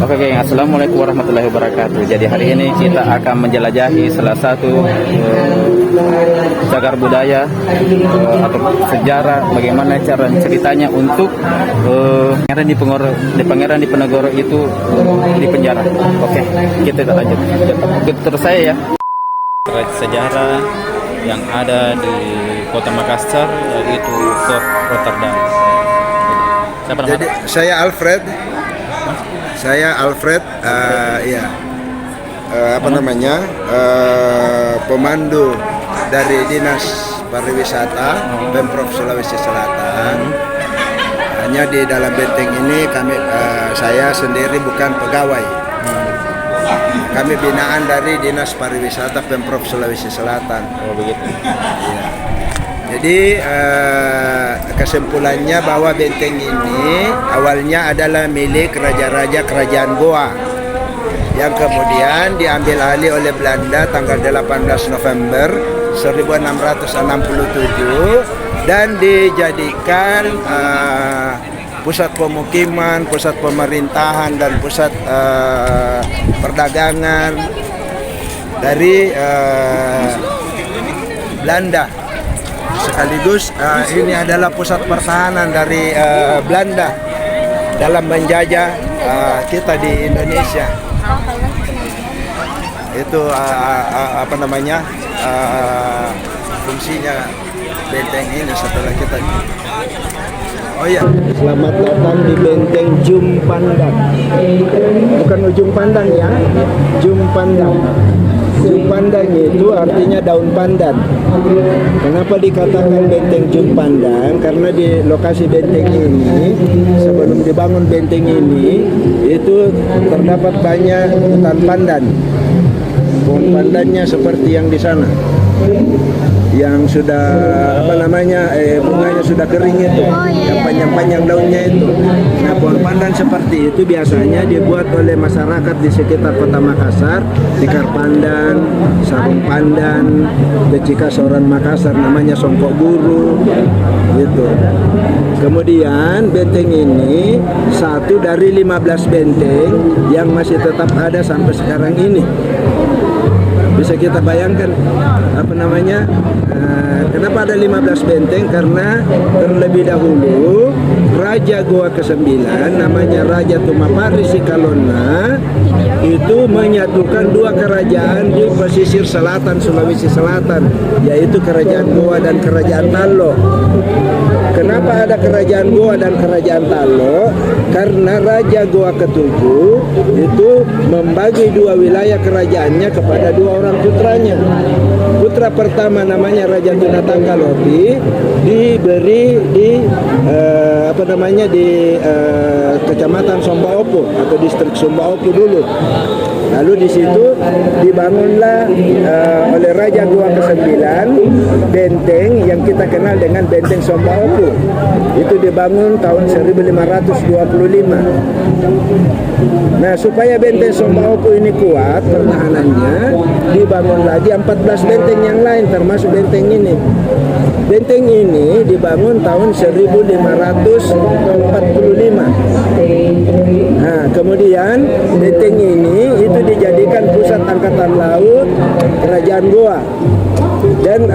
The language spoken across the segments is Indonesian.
Oke, geng. Assalamualaikum warahmatullahi wabarakatuh. Jadi hari ini kita akan menjelajahi salah satu cagar budaya atau sejarah, bagaimana cara ceritanya untuk Pangeran Diponegoro itu di penjara. Oke, kita lanjut. Ikut terus saya ya. Sejarah yang ada di Kota Makassar yaitu Fort Rotterdam. Jadi saya Alfred. Pemandu dari Dinas Pariwisata Pemprov Sulawesi Selatan. Hanya di dalam benteng ini saya sendiri bukan pegawai. Kami binaan dari Dinas Pariwisata Pemprov Sulawesi Selatan. Oh begitu. Ya. Jadi kesimpulannya bahwa benteng ini awalnya adalah milik raja-raja kerajaan Goa yang kemudian diambil alih oleh Belanda tanggal 18 November 1667 dan dijadikan pusat pemukiman, pusat pemerintahan dan pusat perdagangan dari Belanda. Sekaligus ini adalah pusat pertahanan dari Belanda dalam menjajah kita di Indonesia. Itu fungsinya benteng ini setelah kita. Oh ya, selamat datang di benteng Jumpandang. Bukan ujung pandang ya, Jumpandang. Jumpandang itu artinya daun pandan. Kenapa dikatakan benteng Jumpandang? Karena di lokasi benteng ini, sebelum dibangun benteng ini, itu terdapat banyak hutan pandan. Pohon pandannya seperti yang di sana, yang sudah bunganya sudah kering itu, yang panjang-panjang daunnya itu. Nah, pohon pandan seperti itu biasanya dibuat oleh masyarakat di sekitar Kota Makassar, tikar pandan, sarung pandan, becika soran Makassar namanya songkok guru, gitu. Kemudian benteng ini satu dari 15 benteng yang masih tetap ada sampai sekarang ini. Bisa kita bayangkan kenapa ada 15 benteng? Karena terlebih dahulu Raja Goa ke-9 namanya Raja Tumapari Sikalona itu menyatukan dua kerajaan di pesisir selatan Sulawesi Selatan, yaitu Kerajaan Goa dan Kerajaan Talo. Kenapa ada Kerajaan Goa dan Kerajaan Talo? Karena Raja Goa ke-7 itu membagi dua wilayah kerajaannya kepada dua orang putranya. Putra pertama namanya Raja Tunatanggaloti diberi di Kecamatan Sombaopo atau distrik Sombaopo dulu. Lalu di situ dibangunlah oleh Raja Goa ke-9 benteng yang kita kenal dengan benteng Sombaopo. Itu dibangun tahun 1525. Nah, supaya benteng Sombaopo ini kuat pertahanannya, dibangun lagi 14 benteng yang lain termasuk benteng ini. Benteng ini dibangun tahun 1545. Nah, kemudian benteng ini itu dijadikan pusat angkatan laut Kerajaan Goa. Dan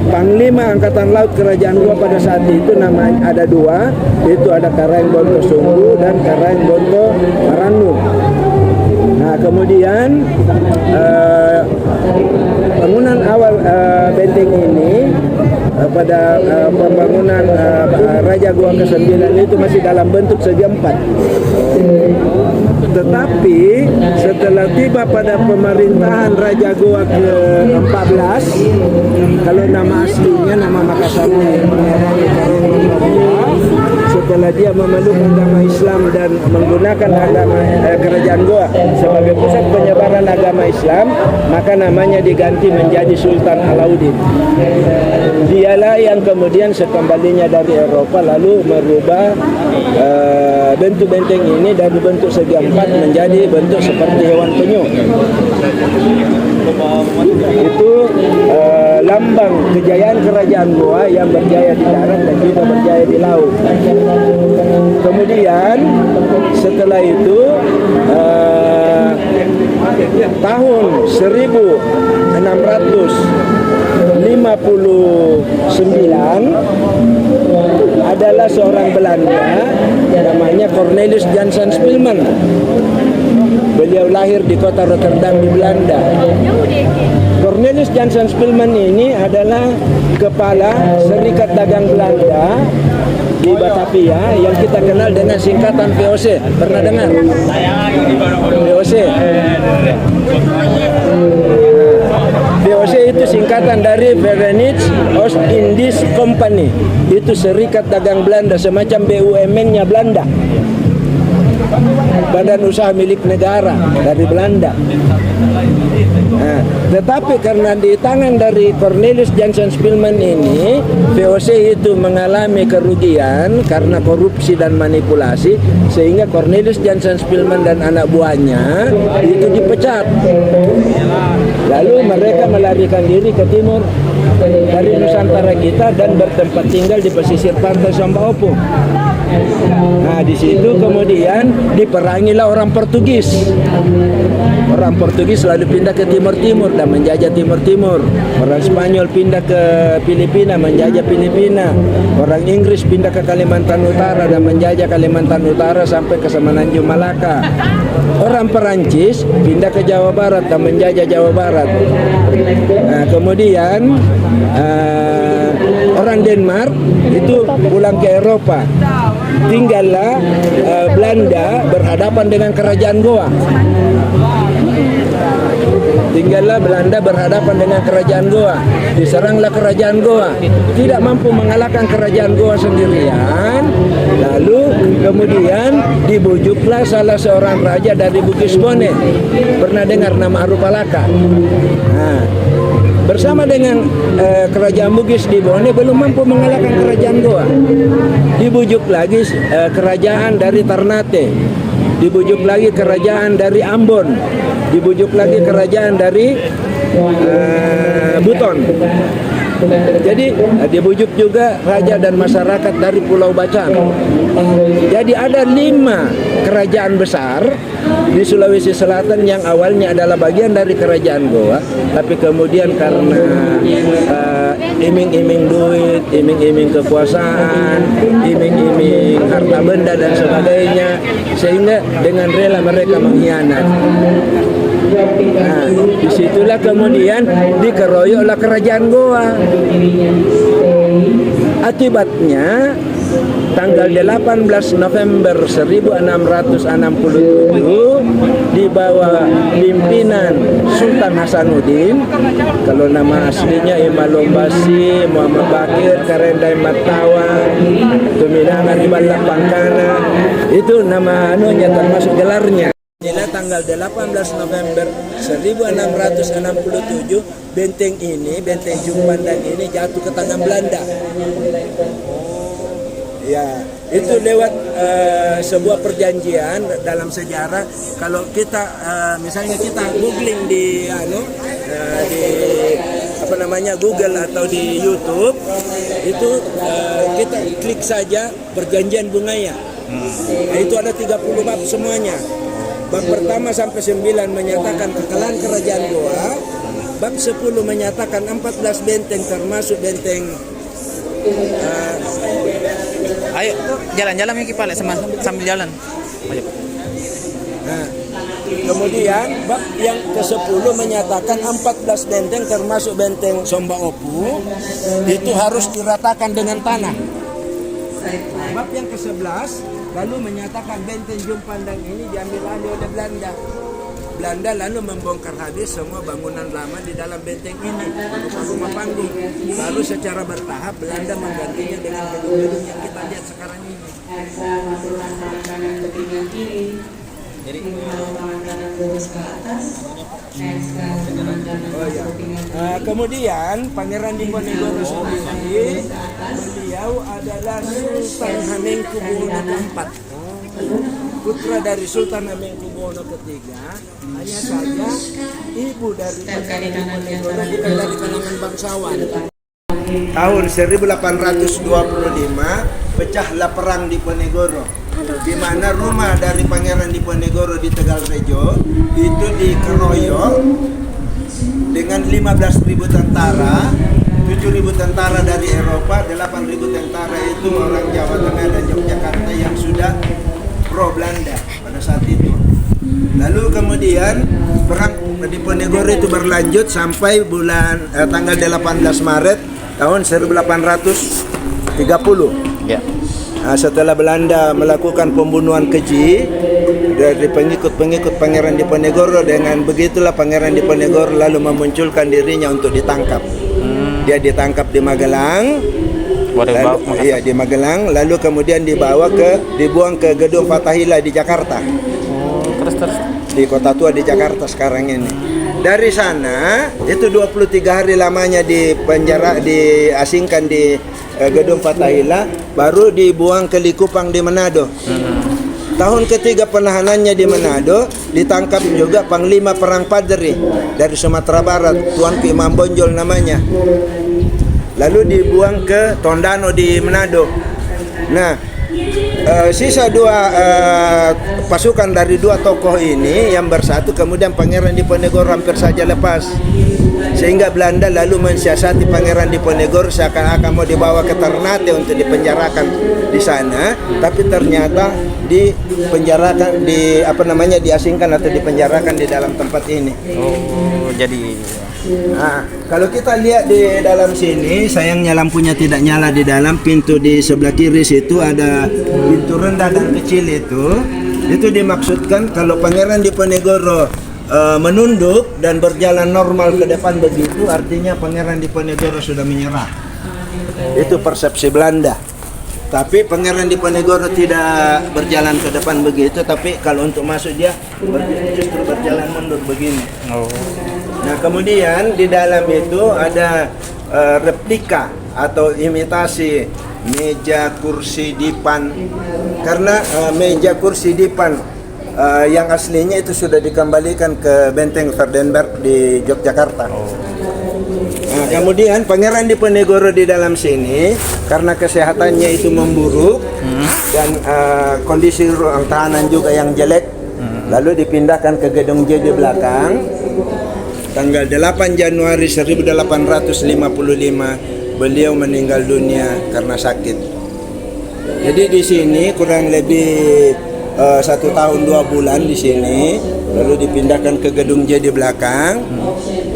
Panglima Angkatan Laut Kerajaan Goa pada saat itu namanya ada dua, itu ada Karaeng-Bonto Sunggu dan Karaeng-Bonto Maranu. Nah, kemudian bangunan awal benteng ini pada pembangunan Raja Goa ke-9 itu masih dalam bentuk segi empat. Tetapi setelah tiba pada pemerintahan Raja Goa ke-14, kalau nama aslinya, nama Makassarnya setelah dia memeluk agama Islam dan menggunakan agama Kerajaan Goa sebagai pusat penyebaran agama Islam, maka namanya diganti menjadi Sultan Alauddin. Dialah yang kemudian sekembalinya dari Eropa lalu merubah bentuk benteng ini dari bentuk segi empat menjadi bentuk seperti hewan penyu. Itu lambang kejayaan Kerajaan Goa yang berjaya di darat dan juga berjaya di laut. Kemudian setelah itu tahun 1659 adalah seorang Belanda namanya Cornelis Jansen Spilman. Beliau lahir di kota Rotterdam di Belanda. Cornelis Jansen Spilman ini adalah kepala Serikat Dagang Belanda di Batavia yang kita kenal dengan singkatan VOC. Pernah dengar? VOC. VOC itu singkatan dari Verenigd Oost-Indisch Company. Itu Serikat Dagang Belanda, semacam BUMN-nya Belanda. Badan usaha milik negara dari Belanda. Nah, tetapi karena di tangan dari Cornelis Jansen Spilman ini, VOC itu mengalami kerugian karena korupsi dan manipulasi, sehingga Cornelis Jansen Spilman dan anak buahnya itu dipecat. Lalu mereka melarikan diri ke timur dari Nusantara kita dan bertempat tinggal di pesisir pantai Samba Opung. Nah, di situ kemudian diperangilah orang Portugis. Orang Portugis lalu pindah ke Timur-Timur dan menjajah Timur-Timur. Orang Spanyol pindah ke Filipina, menjajah Filipina. Orang Inggris pindah ke Kalimantan Utara dan menjajah Kalimantan Utara sampai ke Semenanjung Malaka. Orang Perancis pindah ke Jawa Barat dan menjajah Jawa Barat. Nah, kemudian orang Denmark itu pulang ke Eropa. Tinggallah Belanda berhadapan dengan kerajaan Goa. Tinggallah Belanda berhadapan dengan kerajaan Goa. Diseranglah kerajaan Goa. Tidak mampu mengalahkan kerajaan Goa sendirian. Lalu kemudian dibujuklah salah seorang raja dari Bugis Bone. Pernah dengar nama Arupalaka? Nah, bersama dengan kerajaan Bugis di Bone belum mampu mengalahkan kerajaan Goa. Dibujuk lagi kerajaan dari Ternate. Dibujuk lagi kerajaan dari Ambon. Dibujuk lagi kerajaan dari Buton. Jadi dibujuk juga raja dan masyarakat dari Pulau Bacan. Jadi ada 5 kerajaan besar di Sulawesi Selatan yang awalnya adalah bagian dari kerajaan Goa, tapi kemudian karena iming-iming duit, iming-iming kekuasaan, iming-iming harta benda dan sebagainya, sehingga dengan rela mereka mengkhianat. Nah, disitulah kemudian dikeroyoklah kerajaan Goa. Akibatnya tanggal 18 November 1667 di bawah pimpinan Sultan Hasanuddin, kalau nama aslinya Imalombasi Muhammad Bakir Karendai Matawa Tuminangan Ibalak Pangkana, itu nama anunya termasuk gelarnya. Inilah tanggal 18 November 1667 benteng ini, benteng Jumpandang ini jatuh ke tangan Belanda. Ya, itu lewat sebuah perjanjian dalam sejarah. Kalau kita misalnya kita googling di Google atau di YouTube, itu kita klik saja perjanjian Bungaya. Nah, itu ada 30 bab semuanya. Bab pertama sampai 9 menyatakan kekalahan kerajaan Goa. Bab 10 menyatakan 14 benteng termasuk benteng ayo jalan-jalan Miki Pale sambil jalan. Ayo. Nah, kemudian bab yang ke-10 menyatakan 14 benteng termasuk benteng Somba Opu itu harus diratakan dengan tanah. Bab yang ke-11 lalu menyatakan benteng Jumpandang ini diambil alih oleh Belanda. Belanda lalu membongkar habis semua bangunan lama di dalam benteng ini, rumah panggung. Lalu secara bertahap Belanda menggantinya dengan gedung-gedung yang kita lihat sekarang ini. Jadi kemudian Pangeran Diponegoro sendiri, beliau adalah Sultan Hamengkubuwono keempat, putra dari Sultan Hamengkubuwono ketiga. Hanya saja ibu dari Pangeran Diponegoro bukan dari kalangan bangsawan. Tahun 1825 pecahlah perang Diponegoro. di mana rumah dari Pangeran Diponegoro di Tegal Rejo itu dikeroyok dengan 15.000 tentara, 7.000 tentara dari Eropa, 8.000 tentara itu orang Jawa Tengah dan Yogyakarta yang sudah pro Belanda pada saat itu. Lalu kemudian perang Diponegoro itu berlanjut sampai tanggal 18 Maret tahun 1830. Ya. Nah, setelah Belanda melakukan pembunuhan keji dari pengikut-pengikut Pangeran Diponegoro, dengan begitulah Pangeran Diponegoro lalu memunculkan dirinya untuk ditangkap. Dia ditangkap di Magelang. Iya, di Magelang, lalu kemudian dibuang ke Gedung Fathahillah di Jakarta. Terus. Di Kota Tua di Jakarta sekarang ini. Dari sana itu 23 hari lamanya di penjara, diasingkan di Gedung Fathahillah, baru dibuang ke Likupang di Manado. Tahun ketiga penahanannya di Manado, ditangkap juga Panglima Perang Padri dari Sumatera Barat, Tuanku Imam Bonjol namanya. Lalu dibuang ke Tondano di Manado. Nah, sisa dua pasukan dari dua tokoh ini yang bersatu, kemudian Pangeran Diponegoro hampir saja lepas, sehingga Belanda lalu mensiasati Pangeran Diponegoro seakan-akan mau dibawa ke Ternate untuk dipenjarakan di sana, tapi ternyata dipenjarakan diasingkan atau dipenjarakan di dalam tempat ini. Oh, jadi Nah, kalau kita lihat di dalam sini, sayangnya lampunya tidak nyala di dalam. Pintu di sebelah kiri situ ada pintu rendah dan kecil itu dimaksudkan kalau Pangeran Diponegoro menunduk dan berjalan normal ke depan begitu, artinya Pangeran Diponegoro sudah menyerah. Itu persepsi Belanda. Tapi Pangeran Diponegoro tidak berjalan ke depan begitu, tapi kalau untuk masuk dia justru berjalan mundur begini. oh. Nah, kemudian di dalam itu ada replika atau imitasi meja, kursi, dipan. Karena meja, kursi, dipan yang aslinya itu sudah dikembalikan ke Benteng Verdenberg di Yogyakarta. Nah, kemudian Pangeran Diponegoro di dalam sini karena kesehatannya itu memburuk dan kondisi ruang tahanan juga yang jelek, lalu dipindahkan ke Gedung J di belakang. Tanggal 8 Januari 1855 beliau meninggal dunia karena sakit. Jadi di sini kurang lebih 1 tahun 2 bulan di sini, lalu dipindahkan ke Gedung J di belakang.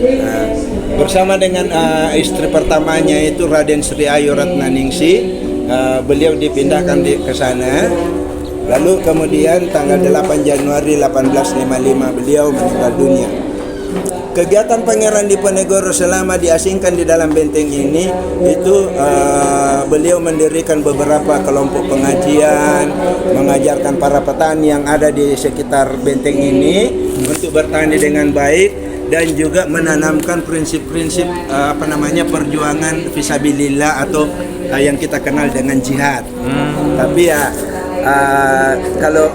Nah, bersama dengan istri pertamanya itu Raden Sri Ayu Ratnaningsi, beliau dipindahkan ke sana. Lalu kemudian tanggal 8 Januari 1855 beliau meninggal dunia. Kegiatan Pangeran Diponegoro selama diasingkan di dalam benteng ini itu beliau mendirikan beberapa kelompok pengajian, mengajarkan para petani yang ada di sekitar benteng ini untuk bertani dengan baik, dan juga menanamkan prinsip-prinsip perjuangan fisabilillah atau yang kita kenal dengan jihad. Tapi ya kalau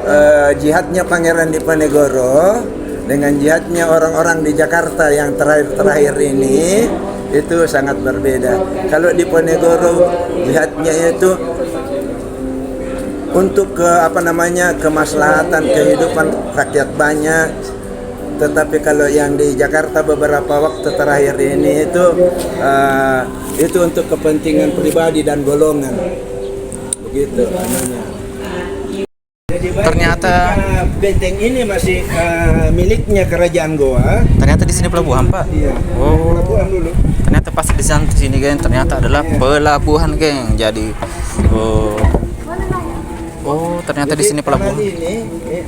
jihadnya Pangeran Diponegoro dengan jihadnya orang-orang di Jakarta yang terakhir ini itu sangat berbeda. Kalau Diponegoro jihadnya itu untuk kemaslahatan kehidupan rakyat banyak. Tetapi kalau yang di Jakarta beberapa waktu terakhir ini itu untuk kepentingan pribadi dan golongan. Begitu anunya. Ternyata benteng ini masih miliknya Kerajaan Goa. ternyata di sini pelabuhan, Pak. Iya. Oh. Pelabuhan dulu. Ternyata pas di sini geng, ternyata adalah pelabuhan, geng. Jadi ternyata di sini pelabuhan.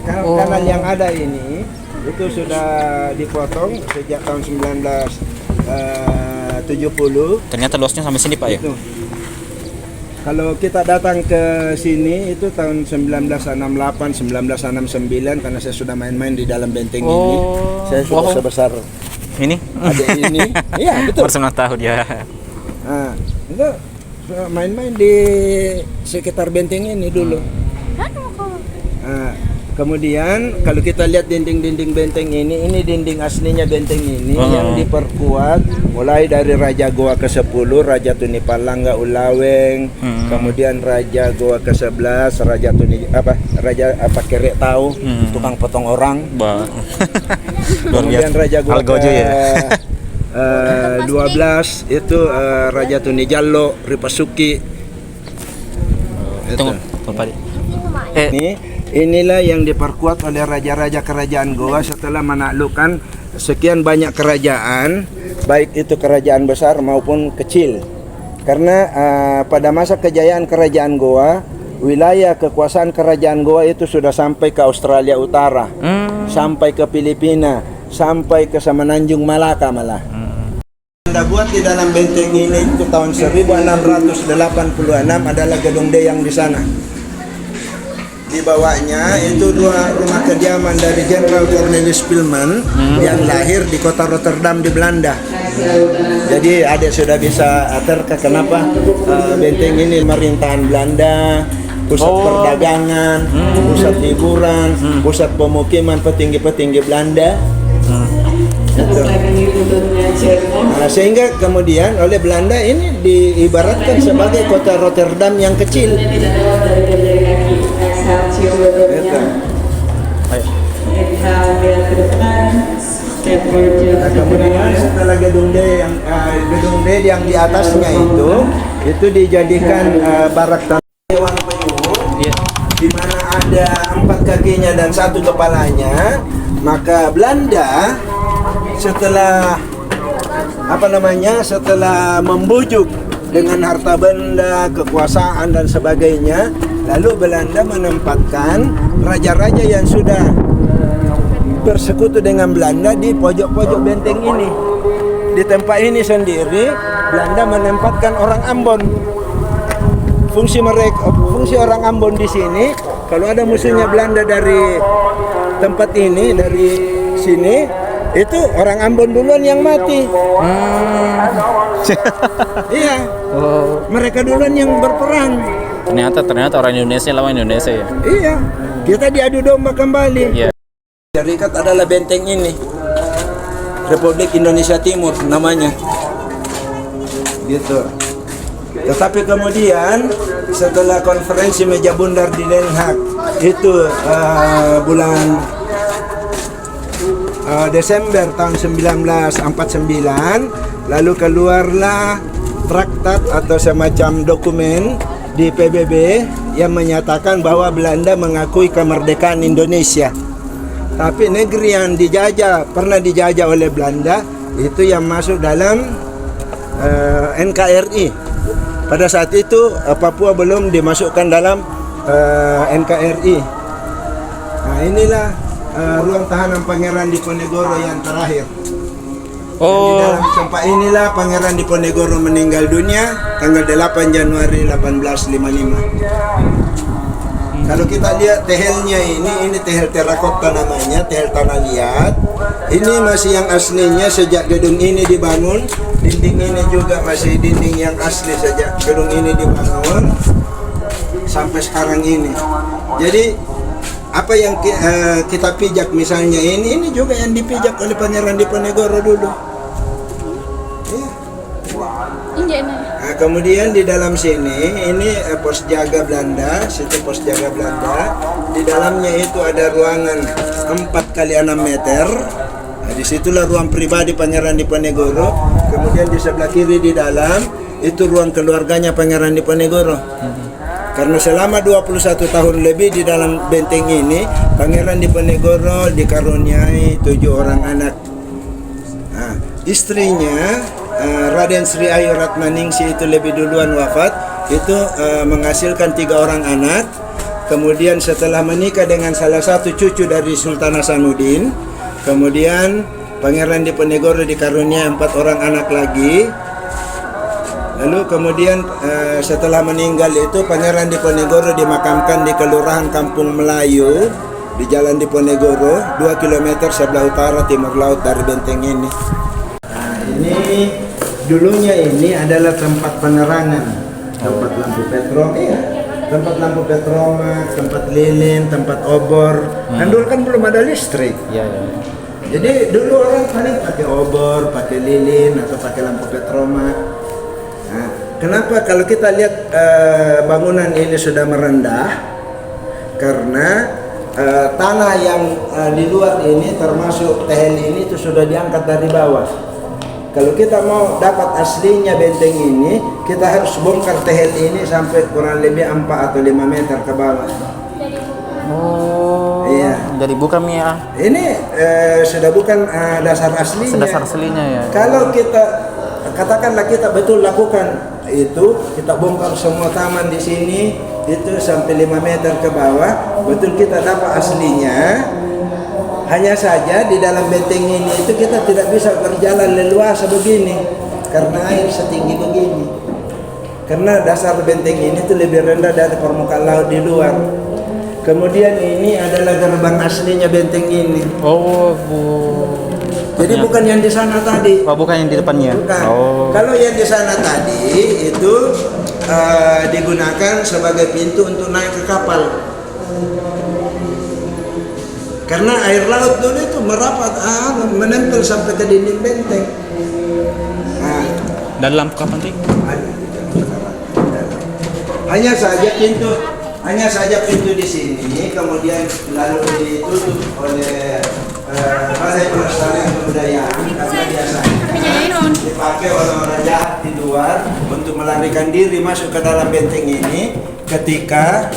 Kanal yang ada ini itu sudah dipotong sejak tahun 1970. Ternyata luasnya sampai sini, Pak, ya. Itu. Kalau kita datang ke sini itu tahun 1968, 1969, karena saya sudah main-main di dalam benteng ini. Saya sudah sebesar ini. adik ini. Iya, betul. Umur 9 tahun ya. Nah, itu main-main di sekitar benteng ini dulu. Nah, Kemudian kalau kita lihat dinding-dinding benteng ini dinding aslinya benteng ini yang diperkuat mulai dari Raja Goa ke-10, Raja Tuni Palangga Ulaweng, kemudian Raja Goa ke-11, Raja Tuni Raja Kerek Tahu, tukang potong orang. Kemudian Raja Goa ke-12 itu Raja Tuni Jallo, Ripasuki. Tunggu, Inilah yang diperkuat oleh raja-raja kerajaan Goa setelah menaklukkan sekian banyak kerajaan, baik itu kerajaan besar maupun kecil. Karena pada masa kejayaan kerajaan Goa, wilayah kekuasaan kerajaan Goa itu sudah sampai ke Australia Utara, sampai ke Filipina, sampai ke Semenanjung Malaka malah. Anda buat di dalam benteng ini itu tahun 1686 adalah gedung D yang di sana. Di bawahnya itu dua rumah kediaman dari Jenderal Cornelis Pilman yang lahir di kota Rotterdam di Belanda. Jadi adik sudah bisa terka kenapa benteng ini pemerintahan Belanda, pusat perdagangan, pusat hiburan, pusat pemukiman petinggi-petinggi Belanda. Sehingga kemudian oleh Belanda ini diibaratkan sebagai kota Rotterdam yang kecil. Kemudian setelah gedung D yang di atasnya itu dijadikan barak Dewan Penyuh, di mana ada 4 kakinya dan 1 kepalanya. Maka Belanda setelah setelah membujuk dengan harta benda, kekuasaan dan sebagainya, lalu Belanda menempatkan raja-raja yang sudah bersekutu dengan Belanda di pojok-pojok benteng ini. Di tempat ini sendiri Belanda menempatkan orang Ambon. Fungsi orang Ambon di sini, kalau ada musuhnya Belanda dari tempat ini, dari sini, itu orang Ambon duluan yang mati. Iya. Mereka duluan yang berperang. Ternyata orang Indonesia lawan Indonesia ya. Iya. Kita diadu domba kembali. Iya. Syarikat adalah benteng ini. Republik Indonesia Timur namanya. Gitu. Tetapi kemudian setelah konferensi meja bundar di Den Haag itu bulan Desember tahun 1949, lalu keluarlah traktat atau semacam dokumen di PBB yang menyatakan bahwa Belanda mengakui kemerdekaan Indonesia. Tapi negeri yang pernah dijajah oleh Belanda itu yang masuk dalam NKRI. Pada saat itu Papua belum dimasukkan dalam NKRI. Nah, inilah ruang tahanan Pangeran Diponegoro yang terakhir. Di dalam tempat inilah Pangeran Diponegoro meninggal dunia tanggal 8 Januari 1855. Kalau kita lihat tehelnya ini tehel terakota namanya, tehel tanah liat. Ini masih yang aslinya sejak gedung ini dibangun. Dinding ini juga masih dinding yang asli sejak gedung ini dibangun sampai sekarang ini. Jadi apa yang kita pijak misalnya ini juga yang dipijak oleh Pangeran Diponegoro dulu. Nah, kemudian di dalam sini ini pos jaga Belanda, situ pos jaga Belanda. Di dalamnya itu ada ruangan 4x6 meter. Nah, disitulah ruang pribadi Pangeran Diponegoro. Kemudian di sebelah kiri di dalam itu ruang keluarganya Pangeran Diponegoro. Karena selama 21 tahun lebih di dalam benteng ini, Pangeran Diponegoro dikaruniai 7 orang anak. Nah, istrinya Raden Sri Ayu Ratmaningsih itu lebih duluan wafat. Itu menghasilkan 3 orang anak. Kemudian setelah menikah dengan salah satu cucu dari Sultan Hasanuddin, kemudian Pangeran Diponegoro dikaruniai 4 orang anak lagi. Lalu kemudian setelah meninggal itu Pangeran Diponegoro dimakamkan di Kelurahan Kampung Melayu di Jalan Diponegoro 2 km sebelah utara timur laut dari benteng ini. Nah, ini dulunya ini adalah tempat penerangan, tempat lampu petrol. tempat lampu petromak, tempat lilin, tempat obor. Kan dulu kan belum ada listrik. Iya, iya. Jadi dulu orang paling pakai obor, pakai lilin atau pakai lampu petromak. Nah, kenapa kalau kita lihat bangunan ini sudah merendah? Karena tanah yang di luar ini termasuk tehel ini itu sudah diangkat dari bawah. Kalau kita mau dapat aslinya benteng ini, kita harus bongkar tehel ini sampai kurang lebih 4 atau 5 meter ke bawah. Oh. Iya. Jadi bukan ya. Ini sudah bukan dasar aslinya. Dasar aslinya ya. Kalau kita katakanlah kita betul lakukan itu, kita bongkar semua taman di sini itu sampai 5 meter ke bawah, betul kita dapat aslinya. Hanya saja di dalam benteng ini itu kita tidak bisa berjalan leluasa begini karena air setinggi begini. Karena dasar benteng ini itu lebih rendah dari permukaan laut di luar. Kemudian ini adalah gerbang aslinya benteng ini. Oh, Bu. Jadi bukan yang di sana tadi. Oh, bukan yang di depannya. Bukan. Oh. Kalau yang di sana tadi itu digunakan sebagai pintu untuk naik ke kapal. Karena air laut dulu itu merapat, menempel sampai ke dinding benteng. Nah, Dan lampu kapan sih? hanya saja pintu di sini, kemudian lalu ditutup oleh Balai Pelestarian Kebudayaan karena biasanya dipakai oleh orang jahat di luar untuk melarikan diri masuk ke dalam benteng ini ketika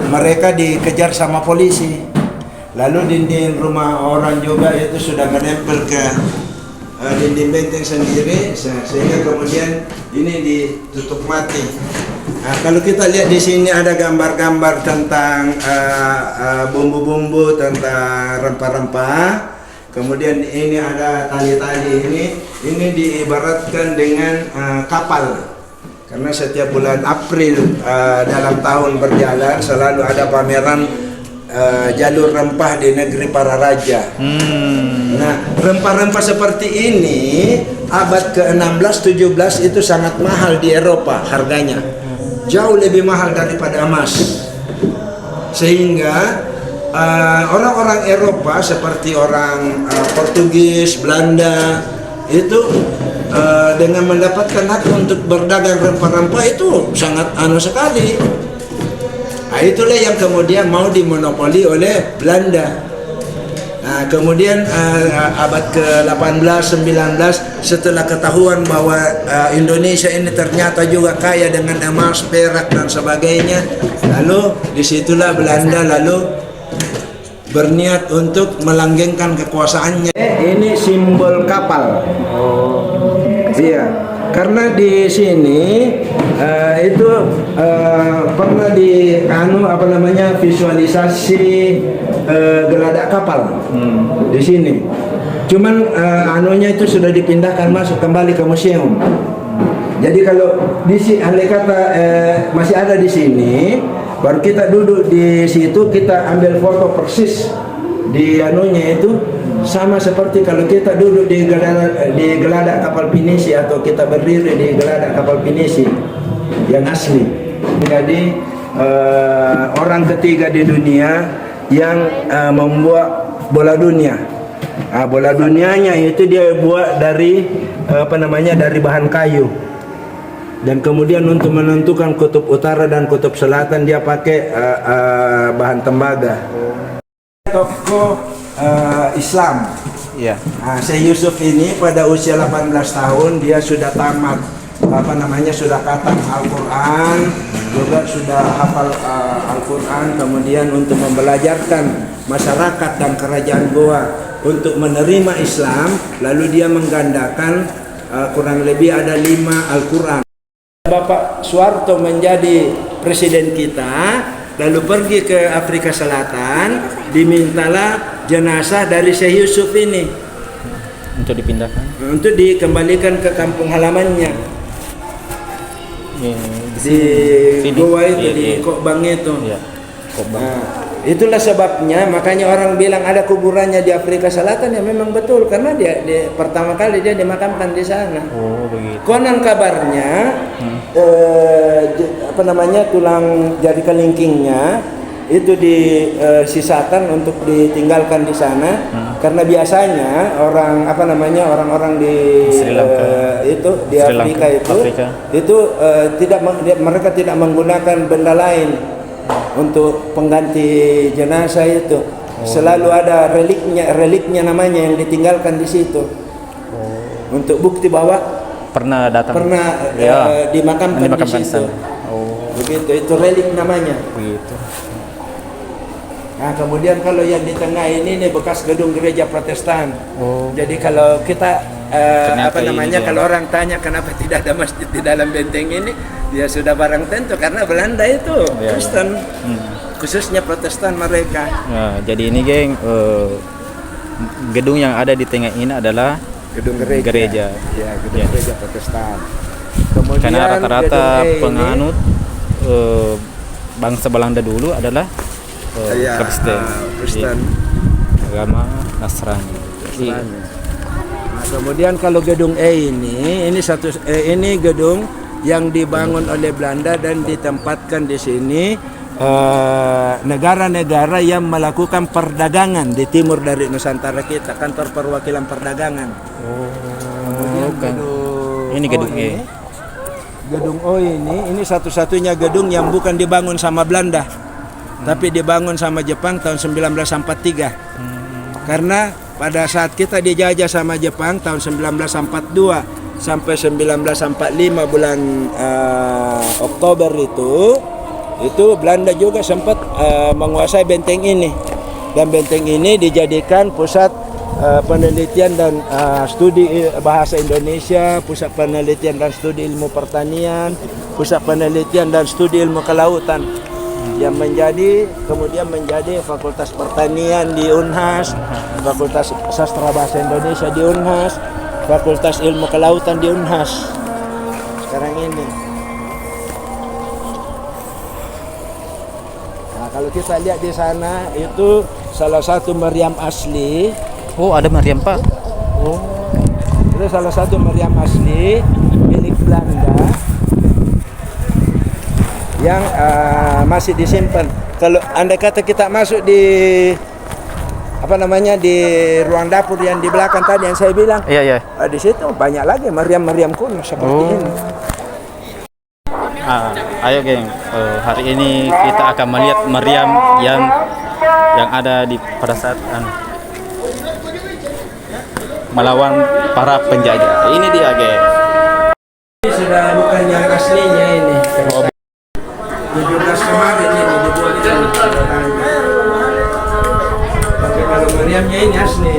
mereka dikejar sama polisi. Lalu dinding rumah orang juga itu sudah menempel ke dinding benteng sendiri, sehingga kemudian ini ditutup mati. Nah, kalau kita lihat di sini ada gambar-gambar tentang bumbu-bumbu, tentang rempah-rempah. Kemudian ini ada tali-tali ini diibaratkan dengan kapal. Karena setiap bulan April dalam tahun berjalan selalu ada pameran jalur rempah di negeri para raja. Nah, rempah-rempah seperti ini abad ke-16-17 itu sangat mahal di Eropa harganya. Jauh lebih mahal daripada emas. Sehingga orang-orang Eropa seperti orang Portugis, Belanda itu dengan mendapatkan hak untuk berdagang rempah-rempah itu sangat sekali. Nah, itulah yang kemudian mau dimonopoli oleh Belanda. Nah, kemudian abad ke-18, 19 setelah ketahuan bahwa Indonesia ini ternyata juga kaya dengan emas, perak dan sebagainya, lalu disitulah Belanda lalu berniat untuk melanggengkan kekuasaannya. Ini simbol kapal. Iya, karena di sini itu pernah visualisasi geladak kapal di sini. Cuman anunya itu sudah dipindahkan masuk kembali ke museum. Jadi kalau di sini andai kata masih ada di sini, baru kita duduk di situ, kita ambil foto persis di anunya itu sama seperti kalau kita duduk di geladak kapal pinisi atau kita berdiri di geladak kapal pinisi yang asli. Jadi orang ketiga di dunia yang membuat bola dunia. Nah, bola dunianya itu dia buat dari dari bahan kayu. Dan kemudian untuk menentukan kutub utara dan kutub selatan dia pakai bahan tembaga. Tokoh Islam. Iya. Nah, Syekh Yusuf ini pada usia 18 tahun dia sudah tamat sudah khatam Al-Quran, juga sudah hafal Al-Quran. Kemudian untuk membelajarkan masyarakat dan kerajaan Goa untuk menerima Islam, lalu dia menggandakan kurang lebih ada 5 Al-Quran. Bapak Soeharto menjadi presiden kita, lalu pergi ke Afrika Selatan, dimintalah jenazah dari Syekh Yusuf ini Untuk dipindahkan. untuk dikembalikan ke kampung halamannya Di di sini. Goa itu, Iya, di iya. Kokbang itu. Iya. Kokbang. Nah, itulah sebabnya makanya orang bilang ada kuburannya di Afrika Selatan ya memang betul karena dia pertama kali dia dimakamkan di sana. Oh, begitu. Konon kabarnya tulang jari kelingkingnya itu disisakan untuk ditinggalkan di sana karena biasanya orang-orang di Sri Lanka. di Sri Afrika Lanka. itu mereka tidak menggunakan benda lain untuk pengganti jenazah itu. Selalu ada reliknya namanya yang ditinggalkan di situ. Untuk bukti bahwa pernah dimakamkan di situ. Begitu, itu relik namanya. Begitu. Nah, kemudian kalau yang di tengah ini bekas gedung gereja Protestan. Jadi kalau kita kalau orang tanya kenapa tidak ada masjid di dalam benteng ini, ya sudah barang tentu karena Belanda itu Kristen, khususnya Protestan mereka. Nah, jadi ini geng, gedung yang ada di tengah ini adalah gedung gereja. Ya, gedung gereja Protestan. Kemudian karena rata-rata penganut bangsa Belanda dulu adalah Kristen, agama Nasrani. Nah, kemudian kalau gedung ini gedung yang dibangun oleh Belanda dan ditempatkan di sini negara-negara yang melakukan perdagangan di timur dari Nusantara kita, kantor perwakilan perdagangan. Kemudian gedung E. Gedung O ini satu-satunya gedung yang bukan dibangun sama Belanda, tapi dibangun sama Jepang tahun 1943. Karena pada saat kita dijajah sama Jepang tahun 1942 sampai 1945 bulan Oktober itu Belanda juga sempat menguasai benteng ini, dan benteng ini dijadikan pusat penelitian dan studi bahasa Indonesia, pusat penelitian dan studi ilmu pertanian, pusat penelitian dan studi ilmu kelautan, yang kemudian menjadi Fakultas Pertanian di Unhas, Fakultas Sastra Bahasa Indonesia di Unhas, Fakultas Ilmu Kelautan di Unhas sekarang ini. Nah, kalau kita lihat di sana itu salah satu meriam asli. Oh, ada meriam, Pak. Itu salah satu meriam asli milik Belanda yang masih disimpan. Kalau andai kata kita masuk di di ruang dapur yang di belakang tadi yang saya bilang, di situ banyak lagi meriam-meriam kuno seperti ini. Ayo geng, hari ini kita akan melihat meriam yang ada pada saat melawan para penjajah. Ini dia geng. Ini sudah bukan yang aslinya ini. 17 kemarin ini dibuatkan. Tapi kalau meriamnya ini asli.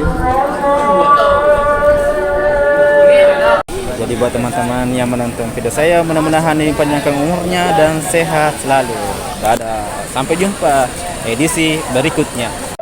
Jadi buat teman-teman yang menonton video saya, mudah-mudahan ini panjangkan umurnya dan sehat selalu. Sampai jumpa edisi berikutnya.